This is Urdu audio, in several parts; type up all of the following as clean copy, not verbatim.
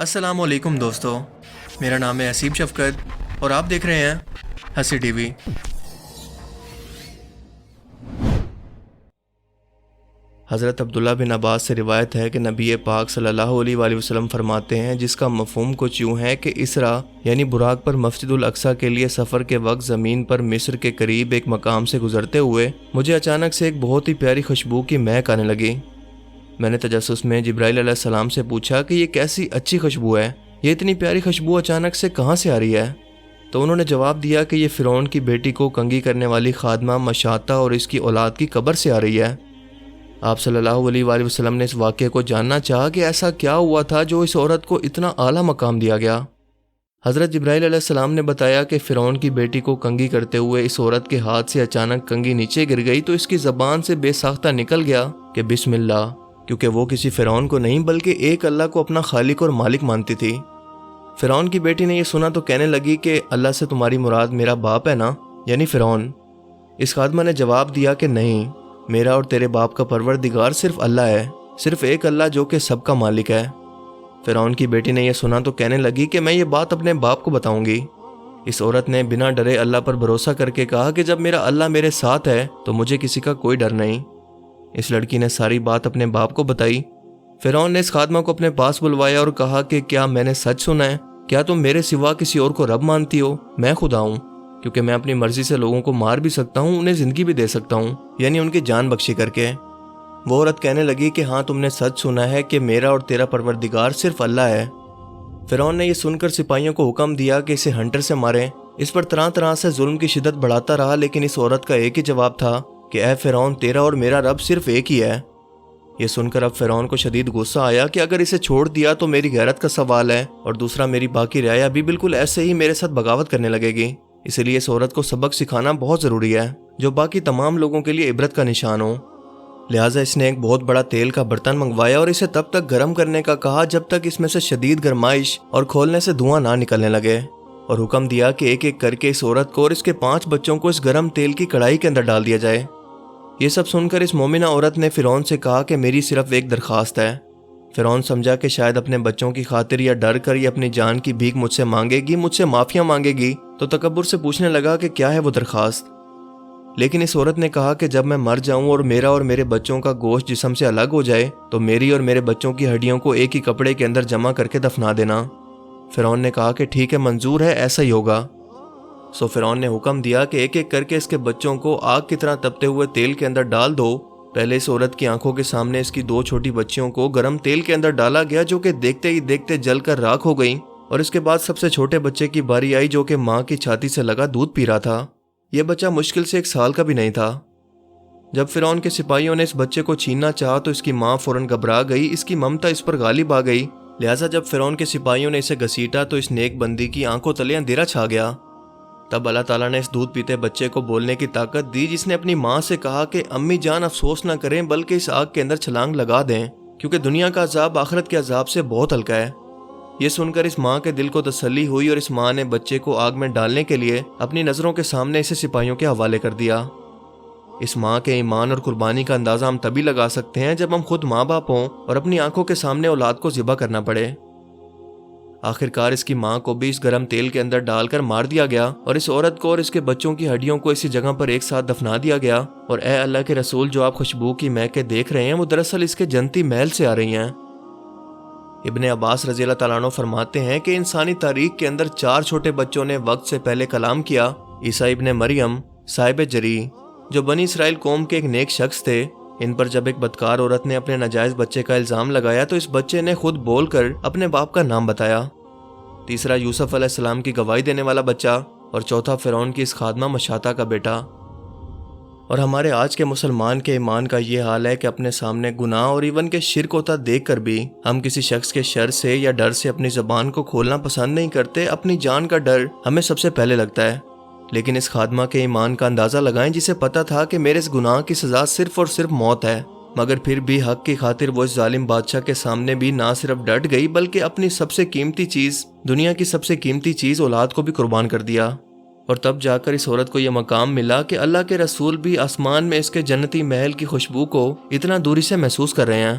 السلام علیکم دوستو، میرا نام ہے اسیب شفقت اور آپ دیکھ رہے ہیں ہنسی ٹی وی۔ حضرت عبداللہ بن عباس سے روایت ہے کہ نبی پاک صلی اللہ علیہ وآلہ وسلم فرماتے ہیں، جس کا مفہوم کچھ یوں ہے کہ اسرا یعنی براق پر مسجد الاقصیٰ کے لیے سفر کے وقت زمین پر مصر کے قریب ایک مقام سے گزرتے ہوئے مجھے اچانک سے ایک بہت ہی پیاری خوشبو کی مہک آنے لگی۔ میں نے تجسس میں جبرائیل علیہ السلام سے پوچھا کہ یہ کیسی اچھی خوشبو ہے، یہ اتنی پیاری خوشبو اچانک سے کہاں سے آ رہی ہے؟ تو انہوں نے جواب دیا کہ یہ فرعون کی بیٹی کو کنگھی کرنے والی خادمہ مشاطہ اور اس کی اولاد کی قبر سے آ رہی ہے۔ آپ صلی اللہ علیہ وآلہ وسلم نے اس واقعے کو جاننا چاہا کہ ایسا کیا ہوا تھا جو اس عورت کو اتنا اعلیٰ مقام دیا گیا۔ حضرت جبرائیل علیہ السلام نے بتایا کہ فرعون کی بیٹی کو کنگھی کرتے ہوئے اس عورت کے ہاتھ سے اچانک کنگھی نیچے گر گئی تو اس کی زبان سے بے ساختہ نکل گیا کہ بسم اللہ، کیونکہ وہ کسی فرعون کو نہیں بلکہ ایک اللہ کو اپنا خالق اور مالک مانتی تھی۔ فرعون کی بیٹی نے یہ سنا تو کہنے لگی کہ اللہ سے تمہاری مراد میرا باپ ہے نا، یعنی فرعون۔ اس خادمہ نے جواب دیا کہ نہیں، میرا اور تیرے باپ کا پروردگار صرف اللہ ہے، صرف ایک اللہ جو کہ سب کا مالک ہے۔ فرعون کی بیٹی نے یہ سنا تو کہنے لگی کہ میں یہ بات اپنے باپ کو بتاؤں گی۔ اس عورت نے بنا ڈرے اللہ پر بھروسہ کر کے کہا کہ جب میرا اللہ میرے ساتھ ہے تو مجھے کسی کا کوئی ڈر نہیں۔ اس لڑکی نے ساری بات اپنے باپ کو بتائی۔ فرعون نے اس خادمہ کو اپنے پاس بلوایا اور کہا کہ کیا میں نے سچ سنا ہے؟ کیا تم میرے سوا کسی اور کو رب مانتی ہو؟ میں خدا ہوں، کیونکہ میں اپنی مرضی سے لوگوں کو مار بھی سکتا ہوں، انہیں زندگی بھی دے سکتا ہوں، یعنی ان کی جان بخشی کر کے۔ وہ عورت کہنے لگی کہ ہاں، تم نے سچ سنا ہے کہ میرا اور تیرا پروردگار صرف اللہ ہے۔ فرعون نے یہ سن کر سپاہیوں کو حکم دیا کہ اسے ہنٹر سے ماریں۔ اس پر طرح طرح سے ظلم کی شدت بڑھاتا رہا، لیکن اس عورت کا ایک ہی جواب تھا کہ اے فرعون، تیرا اور میرا رب صرف ایک ہی ہے۔ یہ سن کر اب فرعون کو شدید غصہ آیا کہ اگر اسے چھوڑ دیا تو میری غیرت کا سوال ہے، اور دوسرا میری باقی رعایا بھی بالکل ایسے ہی میرے ساتھ بغاوت کرنے لگے گی۔ اس لیے اس عورت کو سبق سکھانا بہت ضروری ہے جو باقی تمام لوگوں کے لیے عبرت کا نشان ہو۔ لہٰذا اس نے ایک بہت بڑا تیل کا برتن منگوایا اور اسے تب تک گرم کرنے کا کہا جب تک اس میں سے شدید گرمائش اور کھولنے سے دھواں نہ نکلنے لگے، اور حکم دیا کہ ایک ایک کر کے اس عورت کو اور اس کے 5 بچوں کو اس گرم تیل کی کڑائی کے اندر ڈال دیا جائے۔ یہ سب سن کر اس مومنہ عورت نے فرعون سے کہا کہ میری صرف ایک درخواست ہے۔ فرعون سمجھا کہ شاید اپنے بچوں کی خاطر یا ڈر کر یہ اپنی جان کی بھیک مجھ سے مانگے گی، مجھ سے معافیاں مانگے گی، تو تکبر سے پوچھنے لگا کہ کیا ہے وہ درخواست۔ لیکن اس عورت نے کہا کہ جب میں مر جاؤں اور میرا اور میرے بچوں کا گوشت جسم سے الگ ہو جائے تو میری اور میرے بچوں کی ہڈیوں کو ایک ہی کپڑے کے اندر جمع کر کے دفنا دینا۔ فرعون نے کہا کہ ٹھیک ہے، منظور ہے، ایسا ہی ہوگا۔ سو فرعون نے حکم دیا کہ ایک ایک کر کے اس کے بچوں کو آگ کی طرح تپتے ہوئے تیل کے اندر ڈال دو۔ پہلے اس عورت کی آنکھوں کے سامنے اس کی 2 چھوٹی بچیوں کو گرم تیل کے اندر ڈالا گیا جو کہ دیکھتے ہی دیکھتے جل کر راکھ ہو گئیں، اور اس کے بعد سب سے چھوٹے بچے کی باری آئی جو کہ ماں کی چھاتی سے لگا دودھ پی رہا تھا۔ یہ بچہ مشکل سے 1 سال کا بھی نہیں تھا۔ جب فرعون کے سپاہیوں نے اس بچے کو چھیننا چاہا تو اس کی ماں فوراً گھبرا گئی، اس کی ممتا اس پر غالب آ گئی۔ لہٰذا جب فرعون کے سپاہیوں نے اسے گھسیٹا تو اس نیک بندی کی آنکھوں تلے اندھیرا چھا گیا۔ تب اللہ تعالیٰ نے اس دودھ پیتے بچے کو بولنے کی طاقت دی، جس نے اپنی ماں سے کہا کہ امی جان، افسوس نہ کریں بلکہ اس آگ کے اندر چھلانگ لگا دیں، کیونکہ دنیا کا عذاب آخرت کے عذاب سے بہت ہلکا ہے۔ یہ سن کر اس ماں کے دل کو تسلی ہوئی اور اس ماں نے بچے کو آگ میں ڈالنے کے لیے اپنی نظروں کے سامنے اسے سپاہیوں کے حوالے کر دیا۔ اس ماں کے ایمان اور قربانی کا اندازہ ہم تبھی لگا سکتے ہیں جب ہم خود ماں باپ ہوں اور اپنی آنکھوں کے سامنے اولاد کو ذبح کرنا پڑے۔ آخرکار اس کی ماں کو بھی اس گرم تیل کے اندر ڈال کر مار دیا گیا، اور اس عورت کو اور اس کے بچوں کی ہڈیوں کو اسی جگہ پر ایک ساتھ دفنا دیا گیا۔ اور اے اللہ کے رسول، جو آپ خوشبو کی مہکیں دیکھ رہے ہیں وہ دراصل اس کے جنتی محل سے آ رہی ہیں۔ ابن عباس رضی اللہ تعالیٰ عنہ فرماتے ہیں کہ انسانی تاریخ کے اندر 4 چھوٹے بچوں نے وقت سے پہلے کلام کیا۔ عیسیٰ ابن مریم، صاحب جری، جو بنی اسرائیل قوم کے ایک نیک شخص تھے، ان پر جب ایک بدکار عورت نے اپنے ناجائز بچے کا الزام لگایا تو اس بچے نے خود بول کر اپنے باپ کا نام بتایا۔ تیسرا یوسف علیہ السلام کی گواہی دینے والا بچہ، اور چوتھا فرعون کی اس خادمہ مشاطہ کا بیٹا۔ اور ہمارے آج کے مسلمان کے ایمان کا یہ حال ہے کہ اپنے سامنے گناہ اور ایون کے شرک ہوتا دیکھ کر بھی ہم کسی شخص کے شر سے یا ڈر سے اپنی زبان کو کھولنا پسند نہیں کرتے۔ اپنی جان کا ڈر ہمیں سب سے پہلے لگتا ہے۔ لیکن اس خادمہ کے ایمان کا اندازہ لگائیں جسے پتا تھا کہ میرے اس گناہ کی سزا صرف اور صرف موت ہے، مگر پھر بھی حق کی خاطر وہ اس ظالم بادشاہ کے سامنے بھی نہ صرف ڈٹ گئی بلکہ اپنی سب سے قیمتی چیز، دنیا کی سب سے قیمتی چیز اولاد کو بھی قربان کر دیا۔ اور تب جا کر اس عورت کو یہ مقام ملا کہ اللہ کے رسول بھی آسمان میں اس کے جنتی محل کی خوشبو کو اتنا دوری سے محسوس کر رہے ہیں۔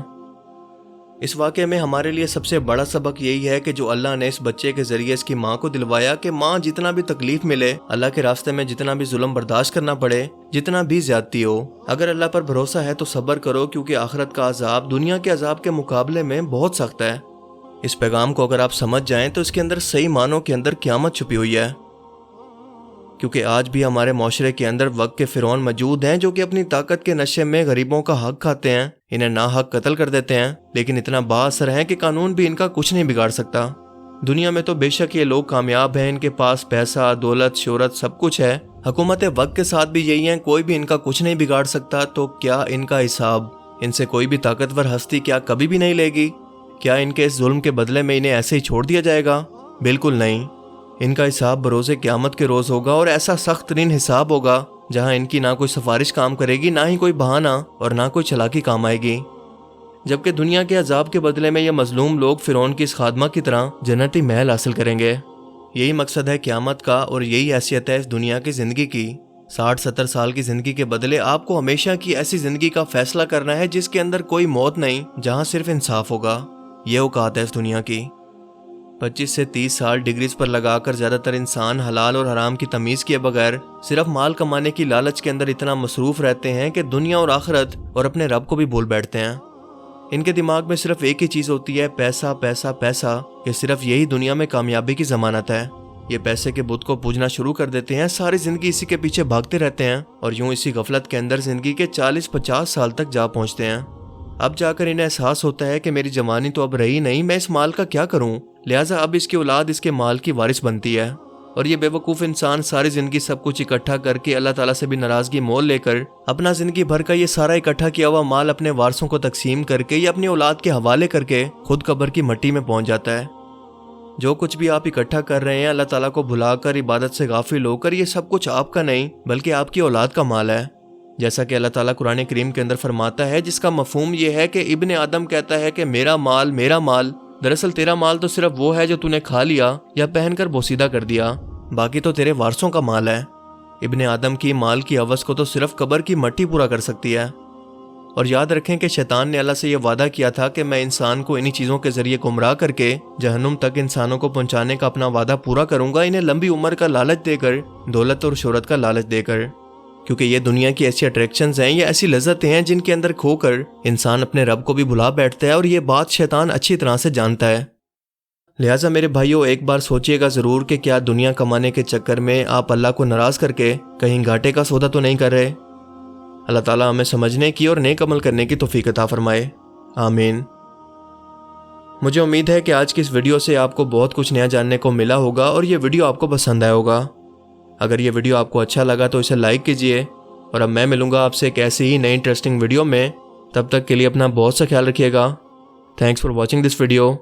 اس واقعے میں ہمارے لیے سب سے بڑا سبق یہی ہے کہ جو اللہ نے اس بچے کے ذریعے اس کی ماں کو دلوایا کہ ماں جتنا بھی تکلیف ملے، اللہ کے راستے میں جتنا بھی ظلم برداشت کرنا پڑے، جتنا بھی زیادتی ہو، اگر اللہ پر بھروسہ ہے تو صبر کرو، کیونکہ آخرت کا عذاب دنیا کے عذاب کے مقابلے میں بہت سخت ہے۔ اس پیغام کو اگر آپ سمجھ جائیں تو اس کے اندر صحیح معنوں کے اندر قیامت چھپی ہوئی ہے، کیونکہ آج بھی ہمارے معاشرے کے اندر وقت کے فرعون موجود ہیں جو کہ اپنی طاقت کے نشے میں غریبوں کا حق کھاتے ہیں، انہیں ناحق قتل کر دیتے ہیں، لیکن اتنا با اثر ہے کہ قانون بھی ان کا کچھ نہیں بگاڑ سکتا۔ دنیا میں تو بے شک یہ لوگ کامیاب ہیں، ان کے پاس پیسہ، دولت، شہرت سب کچھ ہے، حکومت وقت کے ساتھ بھی یہی ہیں، کوئی بھی ان کا کچھ نہیں بگاڑ سکتا، تو کیا ان کا حساب ان سے کوئی بھی طاقتور ہستی کیا کبھی بھی نہیں لے گی؟ کیا ان کے اس ظلم کے بدلے میں انہیں ایسے ہی چھوڑ دیا جائے گا؟ بالکل نہیں، ان کا حساب بروز قیامت کے روز ہوگا، اور ایسا سخت ترین حساب ہوگا جہاں ان کی نہ کوئی سفارش کام کرے گی، نہ ہی کوئی بہانہ اور نہ کوئی چلاکی کام آئے گی۔ جبکہ دنیا کے عذاب کے بدلے میں یہ مظلوم لوگ فرعون کی اس خادمہ کی طرح جنتی محل حاصل کریں گے۔ یہی مقصد ہے قیامت کا، اور یہی حیثیت ہے اس دنیا کی زندگی کی۔ 60-70 سال کی زندگی کے بدلے آپ کو ہمیشہ کی ایسی زندگی کا فیصلہ کرنا ہے جس کے اندر کوئی موت نہیں، جہاں صرف انصاف ہوگا۔ یہ اوقات ہے اس دنیا کی۔ 25 سے 30 سال ڈگریز پر لگا کر زیادہ تر انسان حلال اور حرام کی تمیز کیے بغیر صرف مال کمانے کی لالچ کے اندر اتنا مصروف رہتے ہیں کہ دنیا اور آخرت اور اپنے رب کو بھی بھول بیٹھتے ہیں۔ ان کے دماغ میں صرف ایک ہی چیز ہوتی ہے، پیسہ پیسہ پیسہ، کہ صرف یہی دنیا میں کامیابی کی ضمانت ہے۔ یہ پیسے کے بت کو پوجنا شروع کر دیتے ہیں، ساری زندگی اسی کے پیچھے بھاگتے رہتے ہیں، اور یوں اسی غفلت کے اندر زندگی کے 40-50 سال تک جا پہنچتے ہیں۔ اب جا کر انہیں احساس ہوتا ہے کہ میری جوانی تو اب رہی نہیں، میں اس مال کا کیا کروں، لہٰذا اب اس کی اولاد اس کے مال کی وارث بنتی ہے، اور یہ بے وقوف انسان ساری زندگی سب کچھ اکٹھا کر کے اللہ تعالیٰ سے بھی ناراضگی مول لے کر اپنا زندگی بھر کا یہ سارا اکٹھا کیا ہوا مال اپنے وارثوں کو تقسیم کر کے یا اپنی اولاد کے حوالے کر کے خود قبر کی مٹی میں پہنچ جاتا ہے۔ جو کچھ بھی آپ اکٹھا کر رہے ہیں اللہ تعالیٰ کو بھلا کر، عبادت سے غافل ہو کر، یہ سب کچھ آپ کا نہیں بلکہ آپ کی اولاد کا مال ہے، جیسا کہ اللہ تعالیٰ قرآن کریم کے اندر فرماتا ہے، جس کا مفہوم یہ ہے کہ ابن آدم کہتا ہے کہ میرا مال میرا مال، دراصل تیرا مال تو صرف وہ ہے جو تو نے کھا لیا یا پہن کر بوسیدہ کر دیا، باقی تو تیرے وارثوں کا مال ہے۔ ابن آدم کی مال کی عوض کو تو صرف قبر کی مٹی پورا کر سکتی ہے۔ اور یاد رکھیں کہ شیطان نے اللہ سے یہ وعدہ کیا تھا کہ میں انسان کو انہی چیزوں کے ذریعے گمراہ کر کے جہنم تک انسانوں کو پہنچانے کا اپنا وعدہ پورا کروں گا، انہیں لمبی عمر کا لالچ دے کر، دولت اور شہرت کا لالچ دے کر، کیونکہ یہ دنیا کی ایسی اٹریکشنز ہیں، یہ ایسی لذتیں ہیں جن کے اندر کھو کر انسان اپنے رب کو بھی بھلا بیٹھتا ہے، اور یہ بات شیطان اچھی طرح سے جانتا ہے۔ لہٰذا میرے بھائیوں، ایک بار سوچئے گا ضرور کہ کیا دنیا کمانے کے چکر میں آپ اللہ کو ناراض کر کے کہیں گھاٹے کا سودا تو نہیں کر رہے۔ اللہ تعالیٰ ہمیں سمجھنے کی اور نیک عمل کرنے کی توفیق عطا فرمائے، آمین۔ مجھے امید ہے کہ آج کی اس ویڈیو سے آپ کو بہت کچھ نیا جاننے کو ملا ہوگا، اور یہ ویڈیو آپ کو پسند آیا ہوگا۔ اگر یہ ویڈیو آپ کو اچھا لگا تو اسے لائک کیجئے، اور اب میں ملوں گا آپ سے ایک ایسی ہی نئی انٹرسٹنگ ویڈیو میں۔ تب تک کے لیے اپنا بہت سا خیال رکھیے گا۔ Thanks for watching this video.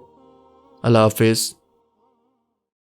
اللہ حافظ۔